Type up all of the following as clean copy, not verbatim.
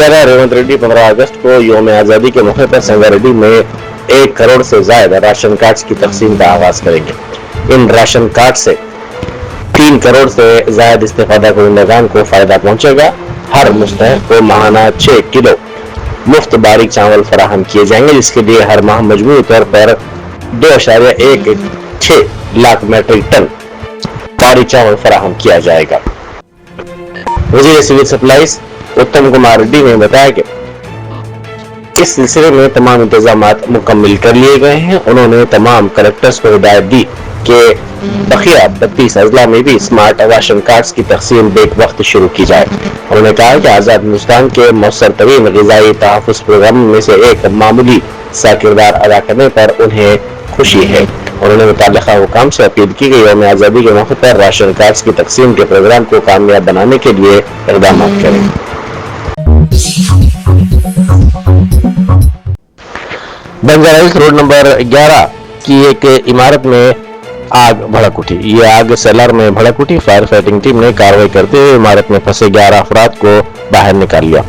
आला रेवंत रेड्डी 15 अगस्त को यौम आज़ादी के मौके पर संगारेड्डी में 1 करोड़ से ज्यादा राशन कार्ड की तकसीम का आगाज करेंगे। इन राशन कार्ड से 3 करोड़ से ज्यादा इस्तेफादा कुंदगान को फायदा पहुंचेगा। हर मुस्तहक को माहाना 6 किलो मुफ्त बारीक चावल फराहम किए जाएंगे, जिसके लिए हर माह मजमूई तौर पर 2.16 लाख मेट्रिक टन बारीक चावल फराहम किया जाएगा। वजीर सिविल सप्लाईज उत्तम कुमार रेड्डी ने बताया कि इस सिलसिले में तमाम इंतजामात मुकम्मल कर लिए गए हैं। उन्होंने तमाम कलेक्टर्स को हिदायत दी कि बकिया 32 अजला में भी स्मार्ट राशन कार्ड्स की तकसीम बेक वक्त शुरू की जाए। उन्होंने कहा कि आजाद हिंदुस्तान के मौसर तरीन ग़िज़ाई तहफ़्फ़ुज़ प्रोग्राम में से एक मामूली सा किरदार अदा करने पर उन्हें खुशी है। उन्होंने मुताल्लिक़ा हुकाम से अपील की कि यौम आज़ादी के मौके पर राशन कार्ड्स की तकसीम के प्रोग्राम को कामयाब बनाने के लिए इक़दाम करें। बंजारा रोड नंबर 11 की एक इमारत में आग भड़क उठी। ये आग सेलर में भड़क उठी। फायर फाइटिंग टीम ने कार्रवाई करते हुए इमारत में फंसे 11 अफराद को बाहर निकाल लिया।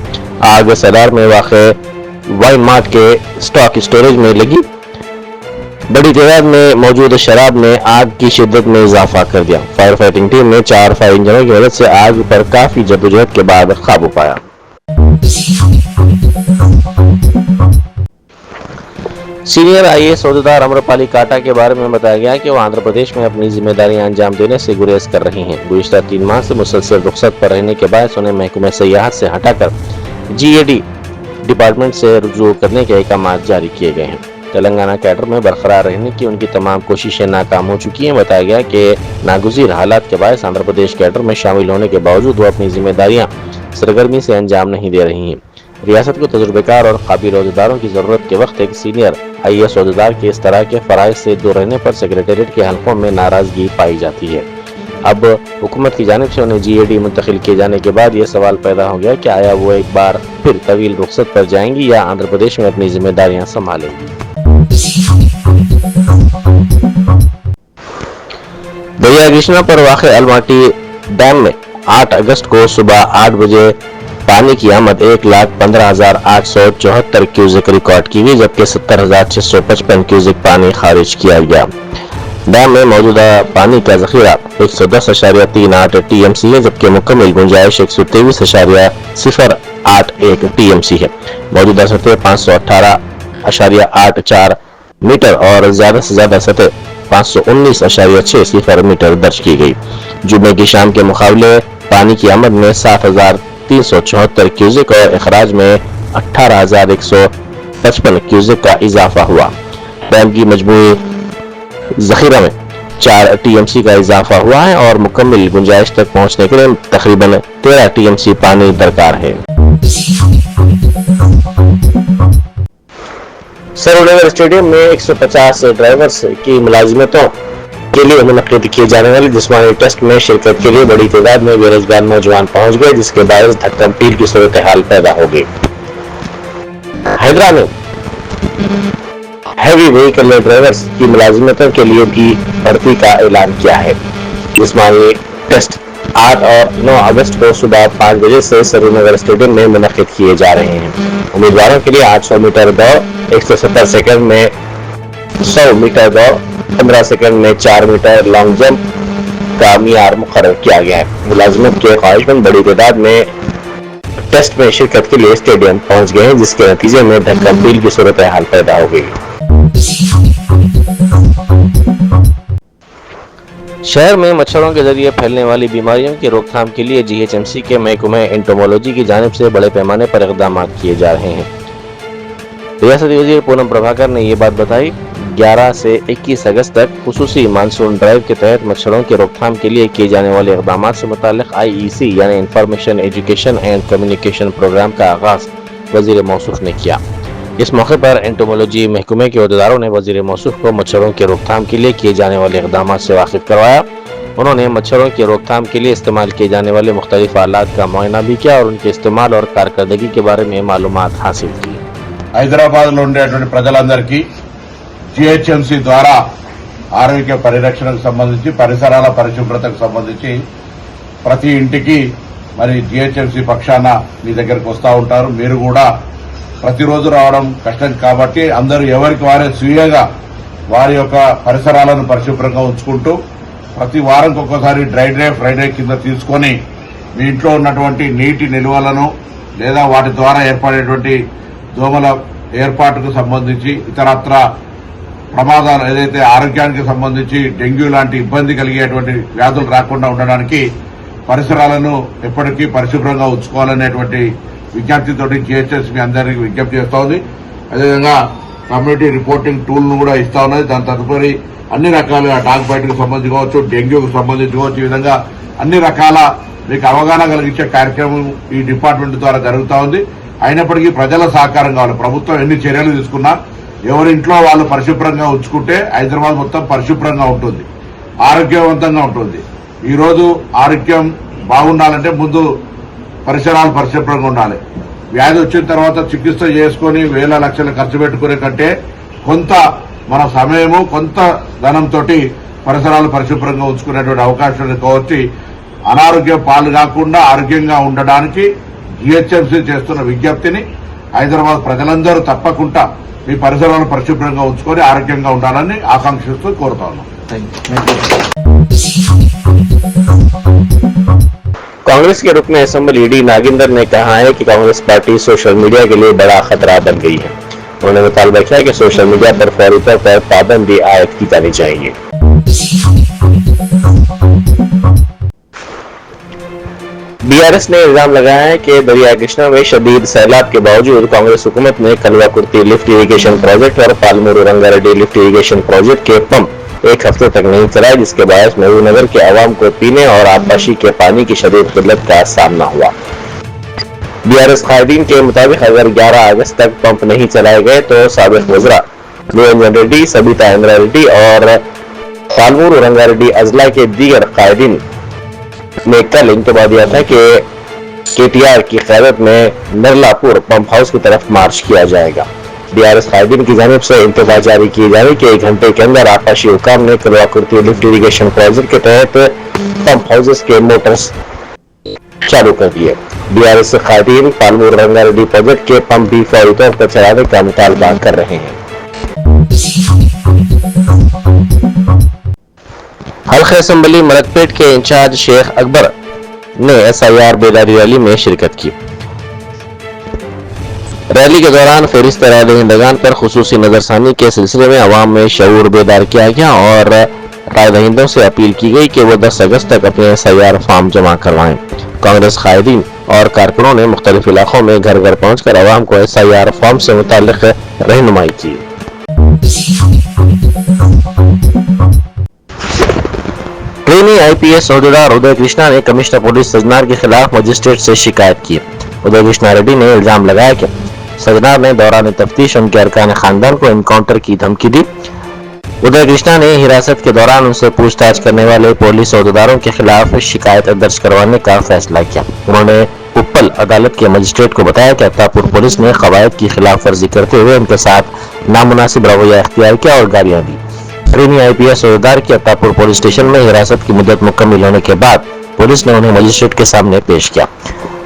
आग सेलर में वाक़े वाइन मार्ट के स्टॉक स्टोरेज में लगी। बड़ी तादाद में मौजूद शराब ने आग की शिद्दत में इजाफा कर दिया। फायर फाइटिंग टीम ने 4 फायर इंजनों की मदद से आग पर काफी जद्दोजहद के बाद काबू पाया। सीनियर आईएएस ओहदेदार अम्रपाली काटा के बारे में बताया गया कि वो आंध्र प्रदेश में अपनी जिम्मेदारियां अंजाम देने से गुरेज कर रही हैं। गुज़िश्ता 3 माह से मुसलसल रुखसत पर रहने के बाद उन्हें महकमा सयाहत से हटाकर जीएडी डिपार्टमेंट से रुजू करने के अहकाम जारी किए गए हैं। तेलंगाना कैडर में बरकरार रहने की उनकी तमाम कोशिशें नाकाम हो चुकी हैं। बताया गया कि नागुज़ीर हालात के बायस आंध्र प्रदेश कैडर में शामिल होने के बावजूद वो अपनी जिम्मेदारियां सरगर्मी से अंजाम नहीं दे रही हैं। रियासत को तजुर्बेकार और काबिल ओहदेदारों की जरूरत के वक्त एक सीनियर आईएएस ओहदेदार के इस तरह के फराइज से दूर रहने पर सेक्रेटेरिएट के हलकों में नाराजगी पाई जाती है। अब हुकूमत की जानिब से उन्हें जीएडी मुंतकिल किए जाने के बाद यह सवाल पैदा हो गया कि आया वो एक बार फिर तवील रुखसत पर जाएंगी या आंध्र प्रदेश में अपनी जिम्मेदारियां संभालेंगी। दरिया कृष्णा पर वाक़े अलमाटी डैम में 8 अगस्त को सुबह 8 बजे पानी की आमद 1,15,874 क्यूसेक रिकॉर्ड की गई, जबकि 70,655 क्यूसेक पानी खारिज किया गया। डैम में मौजूदा पानी का जखीरा 110.38 टीएमसी है, जबकि मुकम्मल गुंजाइश 123.081 टीएमसी है। मौजूदा सतह 518.84 मीटर और ज्यादा से ज्यादा सतह 519.60 मीटर दर्ज की गई। जुमे की शाम के मुकाबले पानी की आमद में 7,374 क्यूसेक और इखराज में 18,155 क्यूसेक का इजाफा हुआ। डैम की मजमूई जखीरा में 4 टीएमसी का इजाफा हुआ है और मुकम्मल गुंजाइश तक पहुंचने के लिए तकरीबन 13 टीएमसी पानी दरकार है। सरोवर स्टेडियम में 150 ड्राइवर्स की मुलाजिमतों के लिए मुनक्किद किए जाने वाले जिस्मानी टेस्ट में शिरकत के लिए बड़ी तादाद में बेरोजगार नौजवान पहुंच गए, जिसके बायस धक्कम पील की सूरत हाल पैदा हो गई। हैदराबाद में हैवी व्हीकल ड्राइवर्स की मुलाजिमतों के लिए भी भर्ती का ऐलान किया है। जिस्मानी टेस्ट 8 और 9 अगस्त को सुबह 5 बजे से सरोवर स्टेडियम में मुनक्किद किए जा रहे हैं। उम्मीदवारों के लिए 800 मीटर दौड़, 170 सेकंड में 100 मीटर दौड़, 15 सेकंड में 4 मीटर लॉन्ग जंप का मियार मुकर्रर किया गया है। मुलाजिमत के ख्वाहिशमंद बड़ी तादाद में टेस्ट में शिरकत के लिए स्टेडियम पहुंच गए हैं, जिसके नतीजे में धक्कम पील की सूरत हाल पैदा हो गई। शहर में मच्छरों के जरिए फैलने वाली बीमारियों की रोकथाम के लिए जीएचएमसी के महकमा एंटोमोलॉजी की जानिब से बड़े पैमाने पर इक़दाम किए जा रहे हैं। रियासती वज़ीर पूनम प्रभाकर ने ये बात बताई। 11 से 21 अगस्त तक खुसूसी मानसून ड्राइव के तहत मच्छरों की रोकथाम के लिए किए जाने वाले इक़दाम से मुताल्लिक़ IEC यानी information education and communication program का आगाज़ वज़ीर मौसूफ ने किया। इस मौके पर एंटोमोलॉजी महकमे के अहदेदारों ने वज़ीर मौसूफ को मच्छरों की रोकथाम के लिए किए जाने वाले इक़दाम से वाकिफ करवाया। उन्होंने मच्छरों की रोकथाम के लिए इस्तेमाल किए जाने वाले मुख्तलिफ आलात का मुआयना भी किया और उनके इस्तेमाल और कारकर्दगी के बारे में मालूमात हासिल की। హైదరాబాద్లో ఉండేటువంటి ప్రజలందరికీ జీహెచ్ఎంసీ ద్వారా ఆరోగ్య పరిరక్షణకు సంబంధించి పరిసరాల పరిశుభ్రతకు సంబంధించి ప్రతి ఇంటికి మరి జిహెచ్ఎంసీ పక్షాన మీ దగ్గరకు వస్తూ ఉంటారు. మీరు కూడా ప్రతిరోజు రావడం కష్టం కాబట్టి అందరూ ఎవరికి వారే స్వీయంగా వారి యొక్క పరిసరాలను పరిశుభ్రంగా ఉంచుకుంటూ ప్రతి వారంకి ఒక్కోసారి డ్రై ఫ్రైడే కింద తీసుకొని మీ ఇంట్లో ఉన్నటువంటి నీటి నిల్వలను లేదా వాటి ద్వారా ఏర్పడేటువంటి దోమల ఏర్పాటుకు సంబంధించి ఇతరత్ర ప్రమాదాలు ఏదైతే ఆరోగ్యానికి సంబంధించి డెంగ్యూ లాంటి ఇబ్బంది కలిగేటువంటి వ్యాధులు రాకుండా ఉండడానికి పరిసరాలను ఎప్పటికీ పరిశుభ్రంగా ఉంచుకోవాలనేటువంటి విజ్ఞప్తితోటి జిహెచ్ఎస్ మీ అందరికీ విజ్ఞప్తి చేస్తా ఉంది. అదేవిధంగా కమ్యూనిటీ రిపోర్టింగ్ టూల్ ను కూడా ఇస్తా ఉన్నది. దాని తదుపరి అన్ని రకాలుగా డాగ్ బైట్ కు సంబంధించి కావచ్చు, డెంగ్యూకు సంబంధించి కావచ్చు, ఈ విధంగా అన్ని రకాల మీకు అవగాహన కలిగించే కార్యక్రమం ఈ డిపార్ట్మెంట్ ద్వారా జరుగుతూ ఉంది. అయినప్పటికీ ప్రజల సహకారం కావాలి. ప్రభుత్వం ఎన్ని చర్యలు తీసుకున్నా ఎవరింట్లో వాళ్ళు పరిశుభ్రంగా ఉంచుకుంటే హైదరాబాద్ మొత్తం పరిశుభ్రంగా ఉంటుంది, ఆరోగ్యవంతంగా ఉంటుంది. ఈ రోజు ఆరోగ్యం బాగుండాలంటే ముందు పరిసరాలు పరిశుభ్రంగా ఉండాలి. వ్యాధి వచ్చిన తర్వాత చికిత్స చేసుకుని వేల లక్షలు ఖర్చు పెట్టుకునే కంటే కొంత మన సమయము కొంత ధనంతో పరిసరాలు పరిశుభ్రంగా ఉంచుకునేటువంటి అవకాశం కాబట్టి అనారోగ్య పాలు కాకుండా ఆరోగ్యంగా ఉండడానికి జిహెచ్ఎంసీ చేస్తున్న విజ్ఞప్తిని హైదరాబాద్ ప్రజలందరూ తప్పకుండా మీ పరిసరాలను పరిశుభ్రంగా ఉంచుకొని ఆరోగ్యంగా ఉండాలని ఆకాంక్షిస్తూ కోరుతా ఉన్నాం. कांग्रेस के रुकन असेंबली डी नागिंदर ने कहा है कि कांग्रेस पार्टी सोशल मीडिया के लिए बड़ा खतरा बन गई है। उन्होंने मुतालबा किया कि सोशल मीडिया पर फौरी तौर पर पाबंदी आयद की जानी चाहिए। बीआरएस ने इल्जाम लगाया है कि दरिया कृष्णा में शदीद सैलाब के बावजूद कांग्रेस हुकूमत ने कलवा कुर्ती लिफ्ट इरिगेशन प्रोजेक्ट और Palamuru Rangareddy lift irrigation project के पंप एक हफ्ते तक नहीं चलाए, जिसके बायस महबूबनगर के आवाम को पीने और आबपाशी के पानी की शदीद किल्लत का सामना हुआ। बीआरएस कायदीन के मुताबिक अगर 11 अगस्त तक पंप नहीं चलाए गए तो साबिक वज़रा निरंजन रेड्डी, सबिता इंदिरा रेड्डी और पालमूर रंगारेड्डी अजला के दीगर कायदीन ने कल इंतबा दिया था कि केटीआर की क़यादत में नरलापुर पंप हाउस की तरफ मार्च किया जाएगा। बीआरएस कायदीन की जानिब से इंतबा जारी किए जाने के 1 घंटे के अंदर आबपाशी हुकाम ने कलवा कुर्ती लिफ्ट इरिगेशन प्रोजेक्ट के तहत पंप हाउसेस के मोटर्स चालू कर दिए। बीआरएस कायदीन पालमूर रंगारेड्डी प्रोजेक्ट के पंप भी फौरी तौर पर चलाने का मुतालबा कर रहे हैं। हल्का असेंबली मलकपेट के इंचार्ज शेख अकबर ने SIR बेदारी रैली में शिरकत की। रैली के दौरान फहरिस्त राय दहिंदगान पर खुसूसी नजरसानी के सिलसिले में अवाम में शऊर बेदार किया गया और राय दहिंदों से अपील की गई कि वो 10 अगस्त तक अपने SIR फॉर्म जमा करवाएं। कांग्रेस कायदीन और कारकुनों ने मुख्तलिफ इलाकों में घर घर पहुंचकर अवाम को SIR फॉर्म से मुताल्लिक रहनुमाई की। ट्रेनी IPS अहदेदार उदय कृष्णा ने कमिश्नर पुलिस सजनार के खिलाफ मजिस्ट्रेट से शिकायत की। उदय कृष्णा रेड्डी ने इल्जाम लगाया कि सजनार ने दौरान तफ्तीश उनके अरकान खानदान को एनकाउंटर की धमकी दी। उदय कृष्णा ने हिरासत के दौरान उनसे पूछताछ करने वाले पुलिस अहदेदारों के खिलाफ शिकायत दर्ज करवाने का फैसला किया। उन्होंने उप्पल अदालत के मजिस्ट्रेट को बताया कि अत्तापुर पुलिस ने कवायद की खिलाफ वर्जी करते हुए उनके साथ नामुनासिब रवैया इख्तियार किया और गालियां दी। ट्रेनी IPS अहदेदार की अत्तापुर पुलिस स्टेशन में हिरासत की मुद्दत मुकम्मिल होने के बाद पुलिस ने उन्हें मजिस्ट्रेट के सामने पेश किया।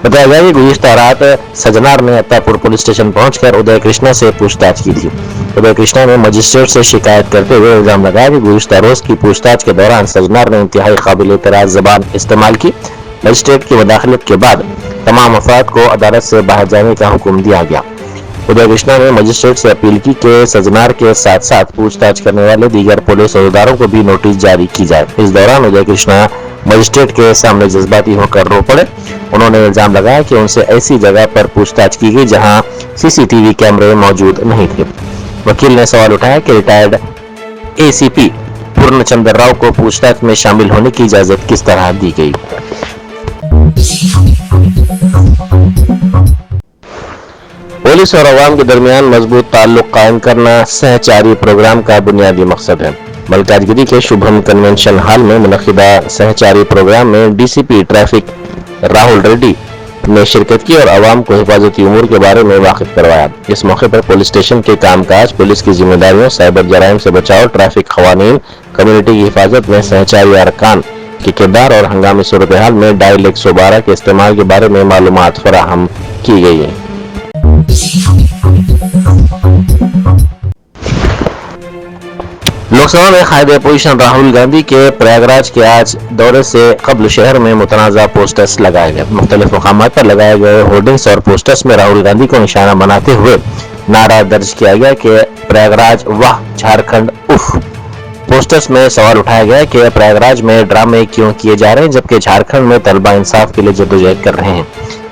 बताया गया कि गुज़िश्ता रात सजनार ने अत्तापुर पुलिस स्टेशन पहुंचकर उदय कृष्णा से पूछताछ की थी। उदय कृष्णा ने मजिस्ट्रेट से शिकायत करते हुए इल्जाम लगाया कि गुज़िश्ता रोज की पूछताछ के दौरान सजनार ने इंतहाई काबिल एतराज ज़बान इस्तेमाल की। मजिस्ट्रेट की मुदाखलत के बाद तमाम अफराद को अदालत से बाहर जाने का हुक्म दिया गया। उदय कृष्णा ने मजिस्ट्रेट से अपील की कि सजनार के साथ साथ पूछताछ करने वाले दीगर पुलिस अहदेदारों को भी नोटिस जारी की जाए। इस दौरान उदय कृष्णा मजिस्ट्रेट के सामने जज्बाती होकर रो पड़े। उन्होंने इल्जाम लगाया कि उनसे ऐसी जगह पर पूछताछ की गई जहां CCTV कैमरे मौजूद नहीं थे। वकील ने सवाल उठाया कि रिटायर्ड ACP पूर्णचंद्र राव को पूछताछ में शामिल होने की इजाजत किस तरह दी गई। पुलिस और अवाम के दरमियान मजबूत ताल्लुक कायम करना सहचारी प्रोग्राम का बुनियादी मकसद है। मलकाजगिरी के शुभम कन्वेंशन हॉल में मुनक्किदा सहचारी प्रोग्राम में DCP ट्रैफिक राहुल रेड्डी ने शिरकत की और अवाम को हिफाजती उमूर के बारे में वाकिफ करवाया। इस मौके पर पुलिस स्टेशन के कामकाज, पुलिस की जिम्मेदारियों, साइबर जराइम से बचाव, ट्रैफिक कवानीन, कम्युनिटी की हिफाजत में सहचारी अरकान के किरदार और हंगामी सूरत हाल में डायल 112 के इस्तेमाल के बारे में मालूमात फराहम की गई। लोकसभा में कायदे अपोजिशन राहुल गांधी के प्रयागराज के आज दौरे से कबल शहर में मुतनाज़ा पोस्टर्स लगाए गए। मुख्तलिफ मकामात पर लगाए गए होर्डिंग्स और पोस्टर्स में राहुल गांधी को निशाना बनाते हुए नारा दर्ज किया गया कि प्रयागराज वाह, झारखंड उफ। पोस्टर्स में सवाल उठाया गया कि प्रयागराज में ड्रामे क्यों किए जा रहे हैं जबकि झारखंड में तलबा इंसाफ के लिए जद्दोजहद कर रहे हैं।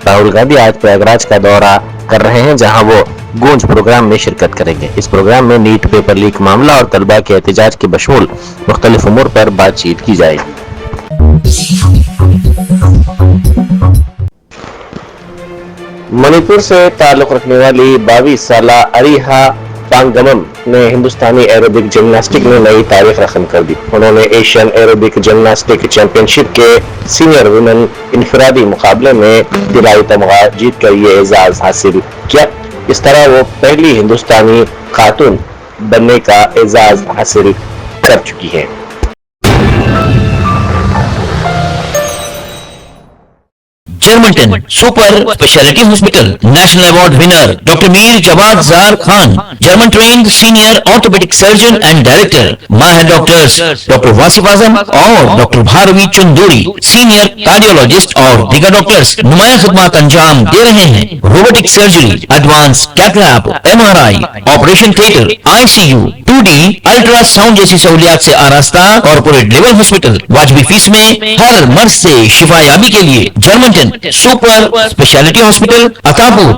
राहुल गांधी आज प्रयागराज का दौरा कर रहे हैं जहां वो गूंज प्रोग्राम में शिरकत करेंगे। इस प्रोग्राम में नीट पेपर लीक मामला और तलबा के एहतजाज के बशमूल मुख्तलिफ उमूर पर बातचीत की जाएगी। मणिपुर से ताल्लुक रखने वाली 22 साला अरिहा पांगमम ने हिंदुस्तानी एरोबिक जिम्नास्टिक में नई तारीख रकम कर दी। उन्होंने एशियन एरोबिक जिम्नास्टिक चैंपियनशिप के सीनियर वुमेन इनफरादी मुकाबले में दिलाई तमगा जीत कर ये एजाज हासिल किया। इस तरह वो पहली हिंदुस्तानी खातून बनने का एजाज हासिल कर चुकी है। जर्मनटन super speciality hospital national award winner doctor Mir Jawad Jar Khan, German trained senior orthopedic surgeon and director, माहिर डॉक्टर्स डॉक्टर वासिफ आजम और doctor Bharvi Chanduri, senior cardiologist और दीगर डॉक्टर्स नुमाया खिदमत अंजाम दे रहे हैं। Robotic surgery, advance cath lab, MRI, operation theatre, ICU, 2D ultrasound जैसी सहूलियात से आरास्ता कॉर्पोरेट लेवल हॉस्पिटल वाजिबी फीस में हर मर्ज से शिफायाबी के लिए Germanton super speciality hospital, Attapur,